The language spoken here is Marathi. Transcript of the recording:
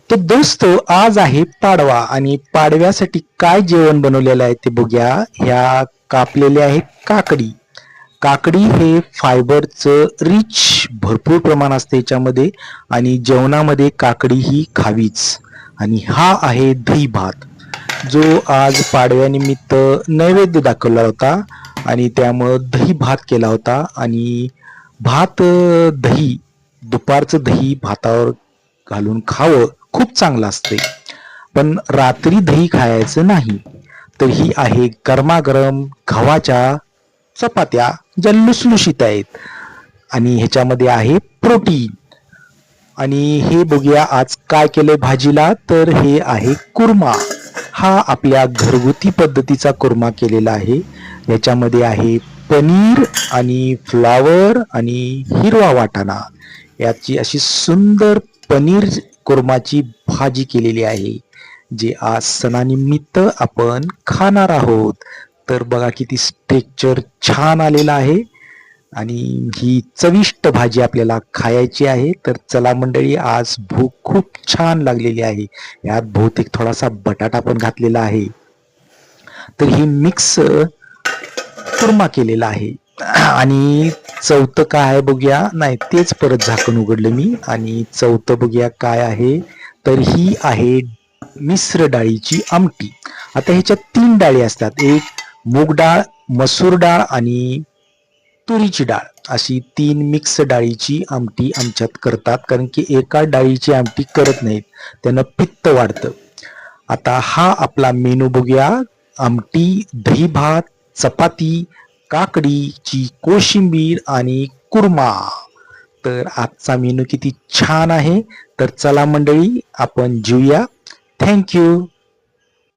तर दोस्तो आज आहे पाडवा आणि पाडव्यासाठी काय जेवण बनवलेलं आहे ते बघूया. ह्या कापलेल्या आहेत काकडी. काकडी हे फायबरचं रिच भरपूर प्रमाण असते याच्यामध्ये आणि जेवणामध्ये काकडी ही खावीच. आणि हा आहे दही भात जो आज पाडव्यानिमित्त नैवेद्य दाखवला होता आणि त्यामुळं दही भात केला होता. आणि भात दही दुपारचं दही भातावर घालून खावं खूप चांगलं असते. पण रात्री दही खायचं नाही. तर ही आहे गरमागरम गव्हाच्या चपात्या ज्या लुसलुशीत आहेत आणि ह्याच्यामध्ये आहे प्रोटीन. आणि हे बघूया आज काय केलंय भाजीला. तर हे आहे कुर्मा. हा आपल्या घरगुती पद्धतीचा कुर्मा केलेला आहे. याच्यामध्ये आहे पनीर आणि फ्लावर आणि हिरवा वाटाणा याची अशी सुंदर पनीर कुर्माची भाजी केलेली आहे जी आज सणानिमित्त आपण खाणार आहोत. तर बघा किती स्ट्रक्चर छान आलेला आहे आणि ही चविष्ट भाजी आपल्याला खायची आहे. तर चला मंडळी, आज भूक खूप छान लागलेली आहे. यात बहुतेक थोडासा बटाटा पण घातलेला आहे. तर ही मिक्स कुर्मा केलेला आहे. आणि चौथं काय आहे बघूया. नाही, तेच परत झाकण उघडलं मी. आणि चौथं बघूया काय आहे. तर ही आहे मिश्र डाळीची आमटी. आता ह्याच्यात 3 डाळी असतात. एक मूग डाळ, मसूर डाळ आणि तुरीची डाळ अशी 3 मिक्स डाळीची आमटी आमच्यात करतात. कारण की एका डाळीची आमटी करत नाहीत, त्यानं पित्त वाढतं. आता हा आपला मेनू बघूया. आमटी, दही भात, चपाती, काकडीची कोशिंबीर आणि कुर्मा. तर आजचा मेनू किती छान आहे. तर चला मंडळी, आपण जेऊया. Thank you.